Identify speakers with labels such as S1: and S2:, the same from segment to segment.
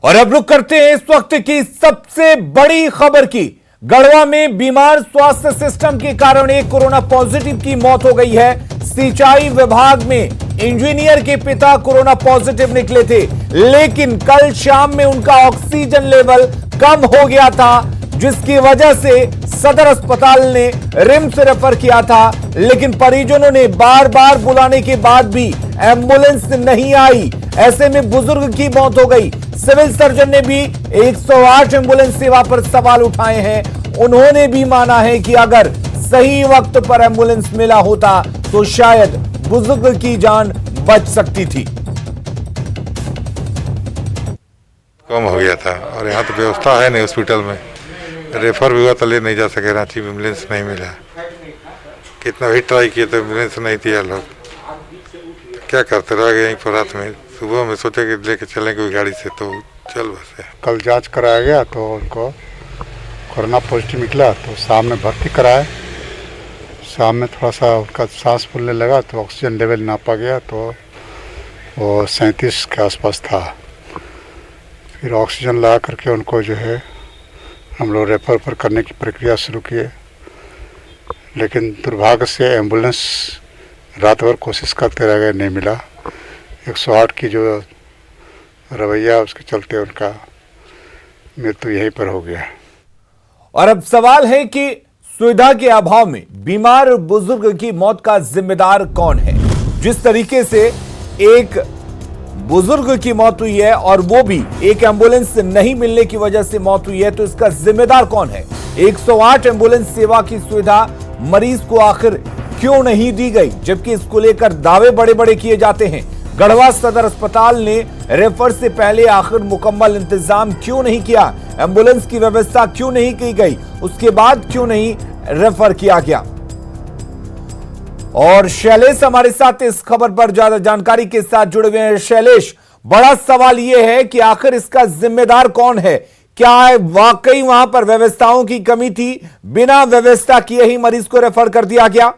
S1: और अब रुक करते हैं इस वक्त की सबसे बड़ी खबर की। गढ़वा में बीमार स्वास्थ्य सिस्टम के कारण एक कोरोना पॉजिटिव की मौत हो गई है। सिंचाई विभाग में इंजीनियर के पिता कोरोना पॉजिटिव निकले थे, लेकिन कल शाम में उनका ऑक्सीजन लेवल कम हो गया था, जिसकी वजह से सदर अस्पताल ने रिम्स रेफर किया था। लेकिन परिजनों ने बार बार बुलाने के बाद भी एम्बुलेंस नहीं आई। ऐसे में बुजुर्ग की मौत हो गई। सिविल सर्जन ने भी 108 एम्बुलेंस सेवा पर सवाल उठाए हैं। उन्होंने भी माना है कि अगर सही वक्त पर एम्बुलेंस मिला होता तो शायद बुजुर्ग की जान बच सकती थी।
S2: कम हो गया था और यहाँ तो व्यवस्था है नहीं हॉस्पिटल में। रेफर भी हुआ तो ले नहीं जा सके, रांची में एम्बुलेंस नहीं मिला। कितना भी ट्राई किए तो एम्बुलेंस नहीं दिया लोग। तो क्या करते रह गए यहीं पर रात में। सुबह में सोचे कि लेके चलें कोई गाड़ी से, तो चल बसे।
S3: कल जांच कराया गया तो उनको कोरोना पॉजिटिव निकला, तो शाम में भर्ती कराए। शाम में थोड़ा सा उनका सांस फूलने लगा तो ऑक्सीजन लेवल नापा गया तो वो 37 के आसपास था। फिर ऑक्सीजन लगा करके उनको जो है हम लोग रेफर करने की प्रक्रिया शुरू किए, लेकिन दुर्भाग्य से एम्बुलेंस रात भर कोशिश करते रह गए, नहीं मिला। 108 की जो रवैया उसके चलते उनका मृत्यु यहीं पर हो गया।
S1: और अब सवाल है कि सुविधा के अभाव में बीमार बुजुर्ग की मौत का जिम्मेदार कौन है। जिस तरीके से एक बुजुर्ग की मौत हुई है और वो भी एक एम्बुलेंस नहीं मिलने की वजह से मौत हुई है, तो इसका जिम्मेदार कौन है। 108 एम्बुलेंस सेवा की सुविधा मरीज को आखिर क्यों नहीं दी गई, जबकि इसको लेकर दावे बड़े बड़े किए जाते हैं। गढ़वा सदर अस्पताल ने रेफर से पहले आखिर मुकम्मल इंतजाम क्यों नहीं किया, एम्बुलेंस की व्यवस्था क्यों नहीं की गई, उसके बाद क्यों नहीं रेफर किया गया। और शैलेश हमारे साथ इस खबर पर ज्यादा जानकारी के साथ जुड़े हुए हैं। शैलेश, बड़ा सवाल यह है कि आखिर इसका जिम्मेदार कौन है। क्या वाकई वहां पर व्यवस्थाओं की कमी थी, बिना व्यवस्था किए ही मरीज को रेफर कर दिया गया?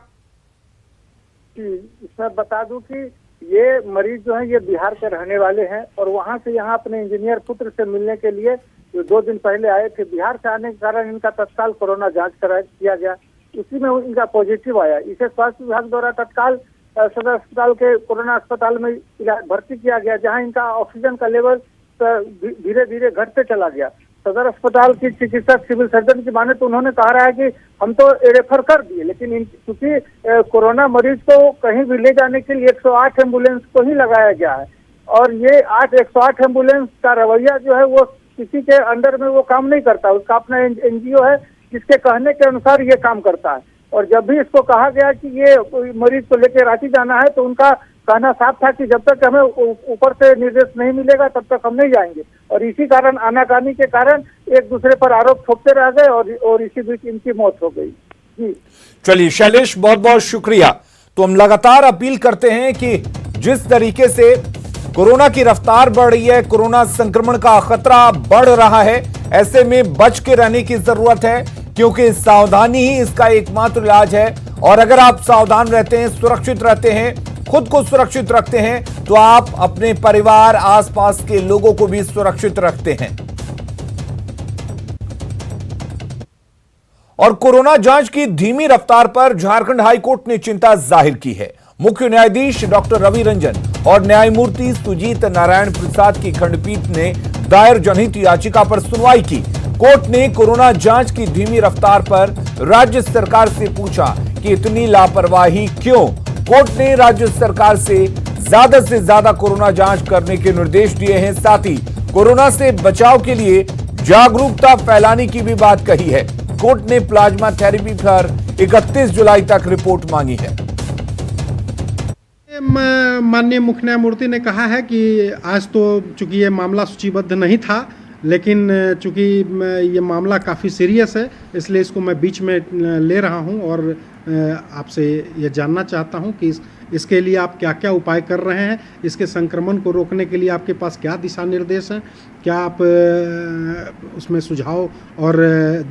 S4: सर बता दूं कि ये मरीज जो है ये बिहार के रहने वाले हैं और वहां से यहाँ अपने इंजीनियर पुत्र से मिलने के लिए जो 2 दिन पहले आए थे। बिहार से आने के कारण इनका तत्काल कोरोना जांच किया गया, उसी में इनका पॉजिटिव आया। इसे स्वास्थ्य विभाग द्वारा तत्काल सदर अस्पताल के कोरोना अस्पताल में भर्ती किया गया, जहां इनका ऑक्सीजन का लेवल धीरे धीरे घटते चला गया। सदर अस्पताल की चिकित्सक सिविल सर्जन की माने तो उन्होंने कहा रहा है कि हम तो रेफर कर दिए, लेकिन क्योंकि कोरोना मरीज को कहीं भी ले जाने के लिए 108 एम्बुलेंस को ही लगाया गया है और ये 108 एम्बुलेंस का रवैया जो है वो किसी के अंडर में वो काम नहीं करता। उसका अपना एनजीओ है जिसके कहने के अनुसार ये काम करता है। और जब भी इसको कहा गया कि ये मरीज को लेकर रांची जाना है तो उनका कहना साफ था कि जब तक हमें ऊपर से निर्देश नहीं मिलेगा तब तक हम नहीं जाएंगे। और इसी कारण आनाकानी के कारण एक दूसरे पर आरोप ठोकते रह गए और इसी बीच इनकी मौत हो गई। जी
S1: चलिए शैलेश, बहुत बहुत शुक्रिया। तो हम लगातार अपील करते हैं कि जिस तरीके से कोरोना की रफ्तार बढ़ रही है, कोरोना संक्रमण का खतरा बढ़ रहा है, ऐसे में बच के रहने की जरूरत है, क्योंकि सावधानी ही इसका एकमात्र इलाज है। और अगर आप सावधान रहते हैं, सुरक्षित रहते हैं, खुद को सुरक्षित रखते हैं, तो आप अपने परिवार, आसपास के लोगों को भी सुरक्षित रखते हैं। और कोरोना जांच की धीमी रफ्तार पर झारखंड हाईकोर्ट ने चिंता जाहिर की है। मुख्य न्यायाधीश डॉक्टर रवि रंजन और न्यायमूर्ति सुजीत नारायण प्रसाद की खंडपीठ ने दायर जनहित याचिका पर सुनवाई की। कोर्ट ने कोरोना जांच की धीमी रफ्तार पर राज्य सरकार से पूछा कि इतनी लापरवाही क्यों। कोर्ट ने राज्य सरकार से ज्यादा कोरोना जांच करने के निर्देश दिए हैं। साथ ही कोरोना से बचाव के लिए जागरूकता फैलाने की भी बात कही है। कोर्ट ने प्लाज्मा थेरेपी पर 31 जुलाई तक रिपोर्ट मांगी है।
S5: माननीय मुख्य न्यायमूर्ति ने कहा है कि आज तो चूंकि ये मामला सूचीबद्ध नहीं था, लेकिन चूंकि ये मामला काफ़ी सीरियस है, इसलिए इसको मैं बीच में ले रहा हूं और आपसे ये जानना चाहता हूं कि इसके लिए आप क्या क्या उपाय कर रहे हैं, इसके संक्रमण को रोकने के लिए आपके पास क्या दिशा निर्देश हैं, क्या आप उसमें सुझाव और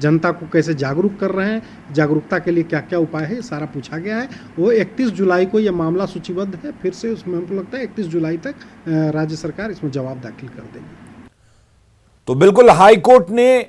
S5: जनता को कैसे जागरूक कर रहे हैं, जागरूकता के लिए क्या क्या उपाय है, सारा पूछा गया है। वो 31 जुलाई को ये मामला सूचीबद्ध है, फिर से उसमें हमको लगता है 31 जुलाई तक राज्य सरकार इसमें जवाब दाखिल कर देगी।
S1: तो बिल्कुल हाईकोर्ट ने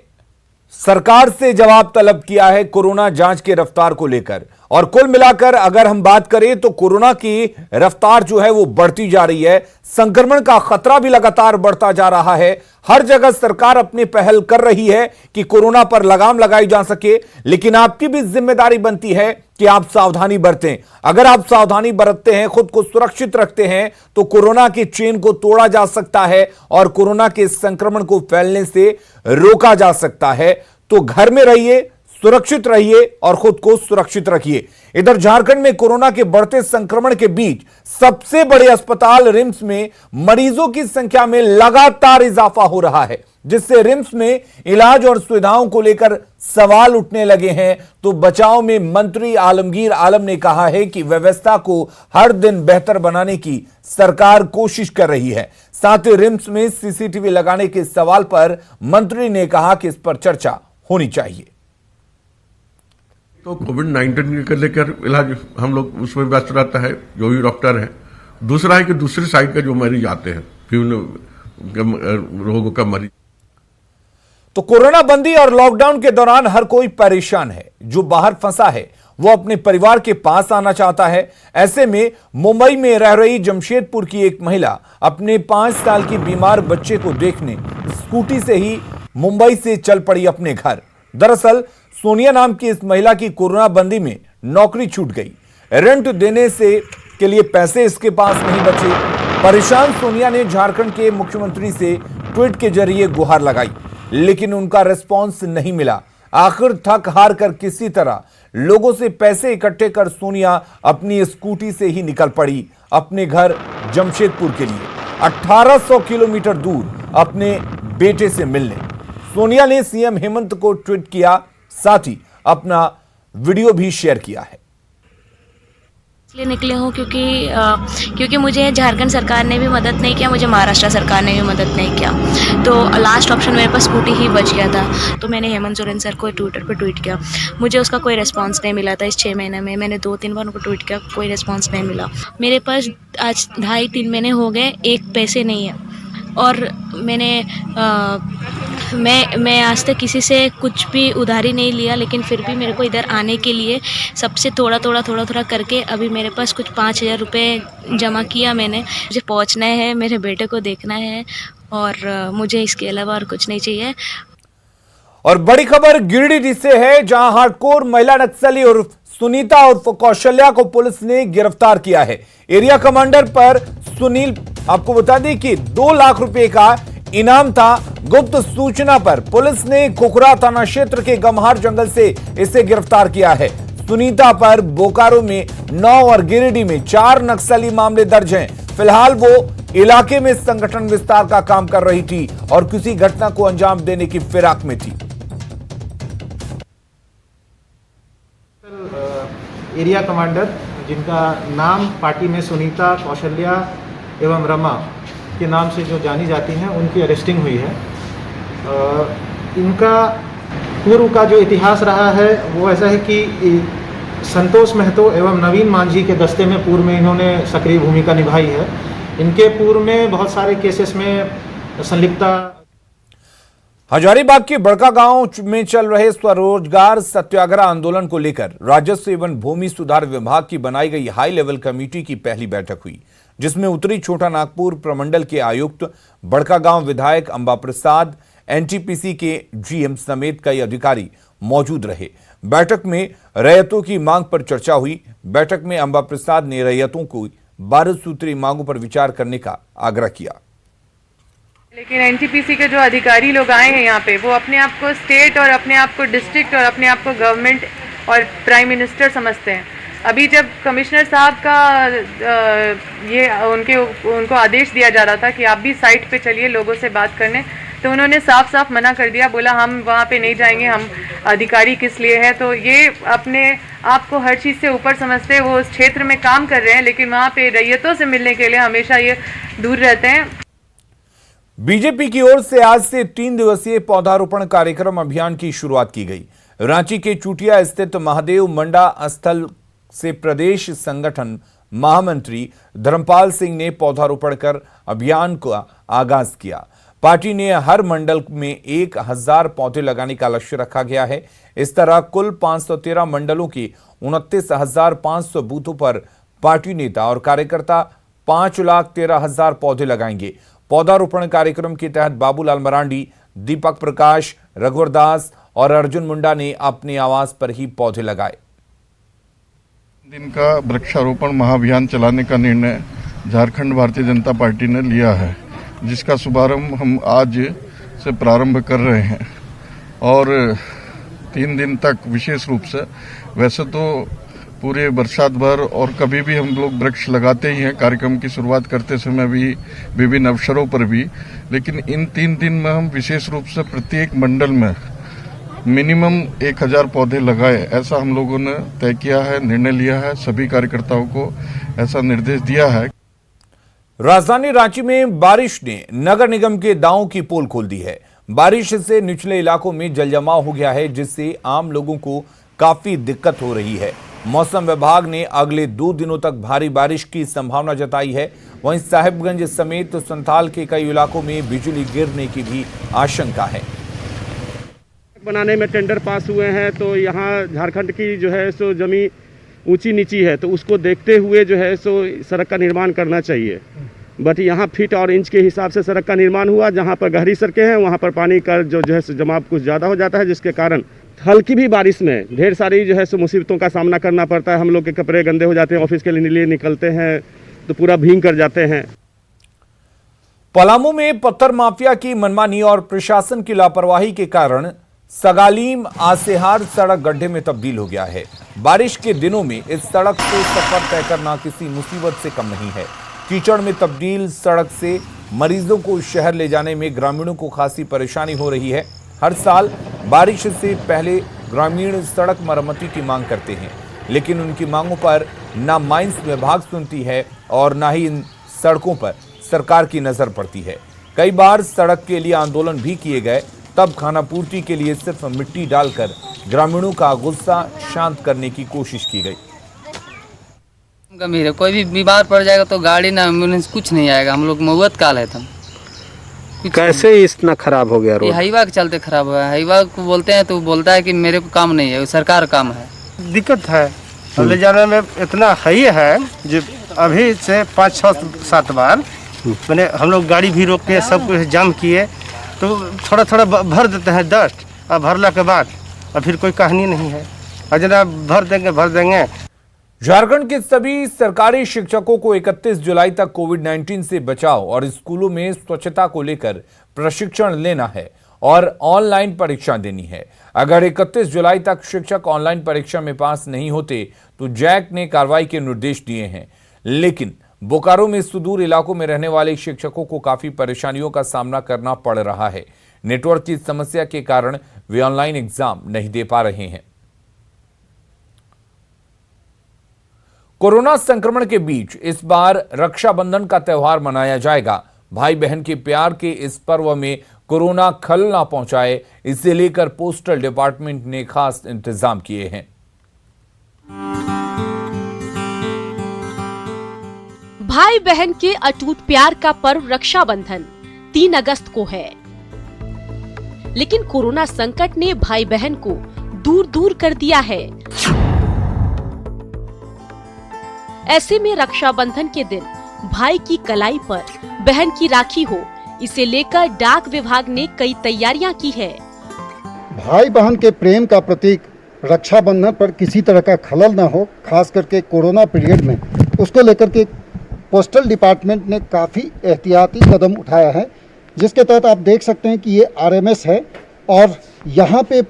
S1: सरकार से जवाब तलब किया है कोरोना जांच के रफ्तार को लेकर। और कुल मिलाकर अगर हम बात करें तो कोरोना की रफ्तार जो है वो बढ़ती जा रही है, संक्रमण का खतरा भी लगातार बढ़ता जा रहा है। हर जगह सरकार अपनी पहल कर रही है कि कोरोना पर लगाम लगाई जा सके, लेकिन आपकी भी जिम्मेदारी बनती है कि आप सावधानी बरतें। अगर आप सावधानी बरतते हैं, खुद को सुरक्षित रखते हैं, तो कोरोना की चेन को तोड़ा जा सकता है और कोरोना के संक्रमण को फैलने से रोका जा सकता है। तो घर में रहिए, सुरक्षित रहिए और खुद को सुरक्षित रखिए। इधर झारखंड में कोरोना के बढ़ते संक्रमण के बीच सबसे बड़े अस्पताल रिम्स में मरीजों की संख्या में लगातार इजाफा हो रहा है, जिससे रिम्स में इलाज और सुविधाओं को लेकर सवाल उठने लगे हैं। तो बचाव में मंत्री आलमगीर आलम ने कहा है कि व्यवस्था को हर दिन बेहतर बनाने की सरकार कोशिश कर रही है। साथ ही रिम्स में सीसीटीवी लगाने के सवाल पर मंत्री ने कहा कि इस पर चर्चा होनी चाहिए।
S6: तो कोविड-19 के लेकर इलाज हम लोग उसमें व्यस्त रहता है, जो भी डॉक्टर है। दूसरा है कि दूसरी साइड का जो मरीज आते हैं, विभिन्न रोगों का मरीज।
S1: तो कोरोना बंदी और लॉकडाउन के दौरान हर कोई परेशान है। जो बाहर फंसा है वो अपने परिवार के पास आना चाहता है। ऐसे में मुंबई में रह रही जमशेदपुर की एक महिला अपने 5 साल की बीमार बच्चे को देखने स्कूटी से ही मुंबई से चल पड़ी अपने घर। दरअसल सोनिया नाम की इस महिला की कोरोना बंदी में नौकरी छूट गई। रेंट देने से के लिए पैसे इसके पास नहीं बचे। परेशान सोनिया ने झारखंड के मुख्यमंत्री से ट्वीट के जरिए गुहार लगाई, लेकिन उनका रिस्पांस नहीं मिला। आखिर थक हार कर किसी तरह लोगों से पैसे इकट्ठे कर सोनिया अपनी स्कूटी से ही निकल पड़ी अपने घर जमशेदपुर के लिए, 1800 किलोमीटर दूर अपने बेटे से मिलने। सोनिया ने सीएम हेमंत को ट्वीट किया, साथ ही अपना वीडियो भी शेयर किया है।
S7: इसलिए निकले हूँ क्योंकि मुझे झारखंड सरकार ने भी मदद नहीं किया, मुझे महाराष्ट्र सरकार ने भी मदद नहीं किया। तो लास्ट ऑप्शन मेरे पास स्कूटी ही बच गया था। तो मैंने हेमंत सोरेन सर को ट्विटर पर ट्वीट किया, मुझे उसका कोई रिस्पांस नहीं मिला था। इस 6 महीने में मैंने 2-3 बार उनको ट्वीट किया, कोई रिस्पांस नहीं मिला। मेरे पास आज 2.5-3 महीने हो गए, एक पैसे नहीं है। और मैं आज तक किसी से कुछ भी उधारी नहीं लिया, लेकिन फिर भी मेरे को इधर आने के लिए सबसे थोड़ा थोड़ा करके अभी मेरे पास कुछ 5,000 रुपये जमा किया मैंने। मुझे पहुंचना है, मेरे बेटे को देखना है और मुझे इसके अलावा और कुछ नहीं चाहिए।
S1: और बड़ी खबर गिरिडीह से है, जहां हार्डकोर महिला नक्सली और सुनीता उर्फ कौशल्या को पुलिस ने गिरफ्तार किया है। एरिया कमांडर पर सुनील, आपको बता दें कि 2 लाख रुपए का इनाम था। गुप्त सूचना पर पुलिस ने खुखरा थाना क्षेत्र के गम्हार जंगल से इसे गिरफ्तार किया है। सुनीता पर बोकारो में 9 और गिरिडीह में 4 नक्सली मामले दर्ज हैं। फिलहाल वो इलाके में संगठन विस्तार का काम कर रही थी और किसी घटना को अंजाम देने की फिराक में थी।
S8: एरिया कमांडर, जिनका नाम पार्टी में सुनीता, कौशल्या एवं रमा के नाम से जो जानी जाती हैं, उनकी अरेस्टिंग हुई है। इनका पूर्व का जो इतिहास रहा है वो ऐसा है कि संतोष महतो एवं नवीन मांझी के दस्ते में पूर्व में इन्होंने सक्रिय भूमिका निभाई है। इनके पूर्व में बहुत सारे केसेस में संलिप्तता।
S1: हजारीबाग के बड़का गांव में चल रहे स्वरोजगार सत्याग्रह आंदोलन को लेकर राजस्व एवं भूमि सुधार विभाग की बनाई गई हाई लेवल कमेटी की पहली बैठक हुई, जिसमें उत्तरी छोटा नागपुर प्रमंडल के आयुक्त, बड़कागांव विधायक अंबा प्रसाद, एनटीपीसी के जीएम समेत कई अधिकारी मौजूद रहे। बैठक में रैयतों की मांग पर चर्चा हुई। बैठक में अंबा प्रसाद ने रैयतों को 12 सूत्री मांगों पर विचार करने का आग्रह किया।
S9: लेकिन एनटीपीसी के जो अधिकारी लोग आए हैं यहाँ पे, वो अपने आप को स्टेट और अपने आप को डिस्ट्रिक्ट और अपने आप को गवर्नमेंट और प्राइम मिनिस्टर समझते हैं। अभी जब कमिश्नर साहब का उनको आदेश दिया जा रहा था कि आप भी साइट पे चलिए लोगों से बात करने, तो उन्होंने साफ साफ मना कर दिया, बोला हम वहाँ पे नहीं जाएंगे, हम अधिकारी किस लिए हैं। तो ये अपने आप को हर चीज़ से ऊपर समझते हैं। वो उस क्षेत्र में काम कर रहे हैं, लेकिन वहाँ पे रैयतों से मिलने के लिए हमेशा ये दूर रहते हैं।
S1: बीजेपी की ओर से आज से 3 दिवसीय पौधारोपण कार्यक्रम अभियान की शुरुआत की गई। रांची के चुटिया स्थित महादेव मंडा स्थल से प्रदेश संगठन महामंत्री धर्मपाल सिंह ने पौधारोपण कर अभियान का आगाज किया। पार्टी ने हर मंडल में 1000 पौधे लगाने का लक्ष्य रखा गया है। इस तरह कुल 513 मंडलों की 29,500 बूथों पर पार्टी नेता और कार्यकर्ता 5,13,000 पौधे लगाएंगे। पौधारोपण कार्यक्रम के तहत बाबूलाल मरांडी, दीपक प्रकाश, रघुवर दास और अर्जुन मुंडा ने अपने आवास पर ही पौधे लगाए।
S10: दिन का वृक्षारोपण महाअभियान चलाने का निर्णय झारखंड भारतीय जनता पार्टी ने लिया है, जिसका शुभारंभ हम आज से प्रारंभ कर रहे हैं और 3 दिन तक विशेष रूप से, वैसे तो पूरे बरसात भर और कभी भी हम लोग वृक्ष लगाते ही हैं, कार्यक्रम की शुरुआत करते समय भी, विभिन्न अवसरों पर भी, लेकिन इन 3 दिन में हम विशेष रूप से प्रत्येक मंडल में मिनिमम 1000 पौधे लगाए, ऐसा हम लोगों ने तय किया है, निर्णय लिया है। सभी कार्यकर्ताओं को ऐसा निर्देश दिया है।
S1: राजधानी रांची में बारिश ने नगर निगम के दावों की पोल खोल दी है। बारिश से निचले इलाकों में जलजमाव हो गया है, जिससे आम लोगों को काफी दिक्कत हो रही है। मौसम विभाग ने अगले 2 दिनों तक भारी बारिश की संभावना जताई है। वहीं साहिबगंज समेत संथाल के कई इलाकों में बिजली गिरने की भी आशंका है।
S11: बनाने में टेंडर पास हुए हैं, तो यहाँ झारखंड की जो है सो जमीन ऊंची नीची है, तो उसको देखते हुए जो है सो सड़क का निर्माण करना चाहिए। बट यहाँ फीट और इंच के हिसाब से सड़क का निर्माण हुआ। जहाँ पर गहरी सड़कें हैं वहाँ पर पानी का जो है सो जमाव कुछ ज़्यादा हो जाता है, जिसके कारण हल्की भी बारिश में ढेर सारी जो है सो मुसीबतों का सामना करना पड़ता है। हम लोग के कपड़े गंदे हो जाते हैं, ऑफिस के लिए निकलते हैं तो पूरा भीग कर जाते हैं।
S1: पलामू में पत्थर माफिया की मनमानी और प्रशासन की लापरवाही के कारण सगालीम आसेहार सड़क गड्ढे में तब्दील हो गया है। बारिश के दिनों में इस सड़क से सफर तय करना किसी मुसीबत से कम नहीं है। कीचड़ में तब्दील सड़क से मरीजों को शहर ले जाने में ग्रामीणों को खासी परेशानी हो रही है। हर साल बारिश से पहले ग्रामीण सड़क मरम्मती की मांग करते हैं, लेकिन उनकी मांगों पर न माइंस विभाग सुनती है और न ही इन सड़कों पर सरकार की नजर पड़ती है। कई बार सड़क के लिए आंदोलन भी किए गए, तब खानापूर्ति के लिए सिर्फ मिट्टी डालकर ग्रामीणों का गुस्सा शांत करने की कोशिश की गई।
S12: गंभीर है, कोई भी बीमार पड़ जाएगा तो गाड़ी ना एम्बुलेंस कुछ नहीं आएगा। हम लोग मौत काल है। तुम
S13: कैसे इतना खराब हो गया रोड?
S12: हाईवा के चलते खराब हुआ है। हाईवा को बोलते हैं तो वो बोलता है कि मेरे को काम नहीं है, सरकार काम है।
S13: दिक्कत है, ले जाने में इतना हाई है जो अभी से 5-6-7 बार मैंने हम लोग गाड़ी भी रोक के सब कुछ जाम किए, तो थोड़ा थोड़ा भर देते हैं डस्ट, और भरला के बाद और फिर कोई कहानी नहीं है, और जनाब भर देंगे।
S1: झारखंड के सभी सरकारी शिक्षकों को 31 जुलाई तक कोविड-19 से बचाव और स्कूलों में स्वच्छता को लेकर प्रशिक्षण लेना है और ऑनलाइन परीक्षा देनी है। अगर 31 जुलाई तक शिक्षक ऑनलाइन परीक्षा में पास नहीं होते तो जैक ने कार्रवाई के निर्देश दिए हैं। लेकिन बोकारो में सुदूर इलाकों में रहने वाले शिक्षकों को काफी परेशानियों का सामना करना पड़ रहा है। नेटवर्क की समस्या के कारण वे ऑनलाइन एग्जाम नहीं दे पा रहे हैं। कोरोना संक्रमण के बीच इस बार रक्षाबंधन का त्यौहार मनाया जाएगा। भाई बहन के प्यार के इस पर्व में कोरोना खल ना पहुंचाए, इसे लेकर पोस्टल डिपार्टमेंट ने खास इंतजाम किए हैं।
S14: भाई बहन के अटूट प्यार का पर्व रक्षाबंधन 3 अगस्त को है, लेकिन कोरोना संकट ने भाई बहन को दूर दूर कर दिया है। ऐसे में रक्षाबंधन के दिन भाई की कलाई पर बहन की राखी हो, इसे लेकर डाक विभाग ने कई तैयारियां की है।
S3: भाई बहन के प्रेम का प्रतीक रक्षाबंधन पर किसी तरह का खलल न हो, खास करके कोरोना पीरियड में, उसको लेकर के पोस्टल डिपार्टमेंट ने काफ़ी एहतियाती कदम उठाया है, जिसके तहत आप देख सकते हैं कि ये RMS है और यहाँ पे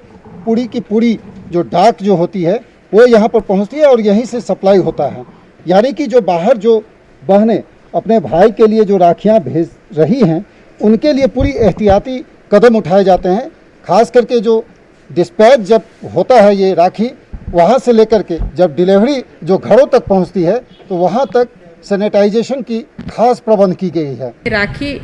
S3: पूरी की पूरी जो डाक जो होती है वो यहाँ पर पहुँचती है और यहीं से सप्लाई होता है। यानी कि जो बाहर जो बहनें अपने भाई के लिए जो राखियाँ भेज रही हैं, उनके लिए पूरी एहतियाती कदम उठाए जाते हैं। खास करके जो डिस्पैच जब होता है ये राखी, वहाँ से लेकर के जब डिलीवरी जो घरों तक पहुँचती है तो वहाँ तक सैनिटाइजेशन की खास प्रबंध की गई है।
S15: राखी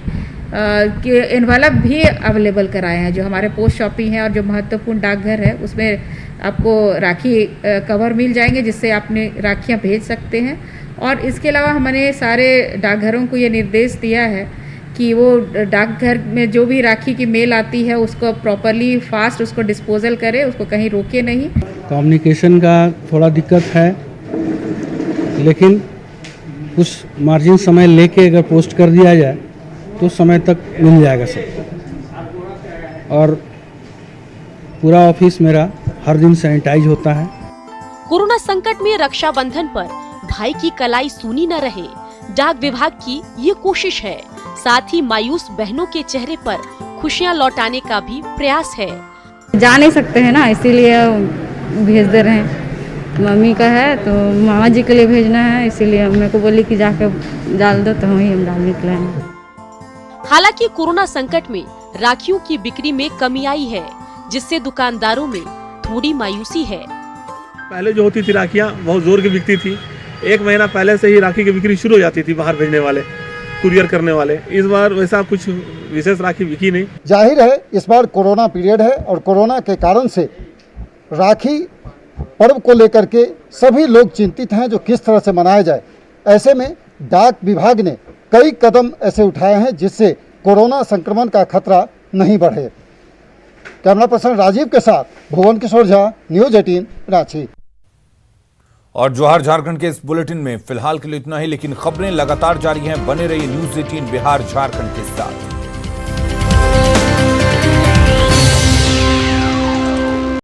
S15: के एनवलप भी अवेलेबल कराए हैं। जो हमारे पोस्ट शॉपिंग है और जो महत्वपूर्ण डाकघर है उसमें आपको राखी कवर मिल जाएंगे, जिससे आपने राखियां भेज सकते हैं। और इसके अलावा हमने सारे डाकघरों को ये निर्देश दिया है कि वो डाकघर में जो भी राखी की मेल आती है उसको प्रॉपरली फास्ट उसको डिस्पोजल करे, उसको कहीं रोके नहीं।
S16: कम्युनिकेशन का थोड़ा दिक्कत है, लेकिन कुछ मार्जिन समय लेके अगर पोस्ट कर दिया जाए तो समय तक मिल जाएगा सब। और पूरा ऑफिस मेरा हर दिन सैनिटाइज होता है।
S14: कोरोना संकट में रक्षाबंधन पर भाई की कलाई सूनी न रहे, डाक विभाग की ये कोशिश है। साथ ही मायूस बहनों के चेहरे पर खुशियां लौटाने का भी प्रयास है।
S15: जा नहीं सकते हैं ना, इसीलिए भेज दे रहे हैं। मम्मी का है तो मामा जी के लिए भेजना है, इसीलिए मेरे को बोली कि जाकर डाल दो, तो वही हम डाल निकले हैं।
S14: हालांकि कोरोना संकट में राखियों की बिक्री में कमी आई है, जिससे दुकानदारों में थोड़ी मायूसी है।
S17: पहले जो होती थी राखियाँ बहुत जोर की बिकती थी, 1 महीना पहले से ही राखी की बिक्री शुरू हो जाती थी, बाहर भेजने वाले, कुरियर करने वाले। इस बार वैसा कुछ विशेष राखी बिकी नहीं।
S18: जाहिर है इस बार कोरोना पीरियड है और कोरोना के कारण से राखी पर्व को लेकर के सभी लोग चिंतित हैं जो किस तरह से मनाया जाए। ऐसे में डाक विभाग ने कई कदम ऐसे उठाए हैं जिससे कोरोना संक्रमण का खतरा नहीं बढ़े। कैमरा पर्सन राजीव के साथ भुवन किशोर झा, न्यूज 18 रांची।
S1: और जोहार झारखंड के इस बुलेटिन में फिलहाल के लिए इतना ही, लेकिन खबरें लगातार जारी हैं। बने रहिए न्यूज 18 बिहार झारखंड के साथ।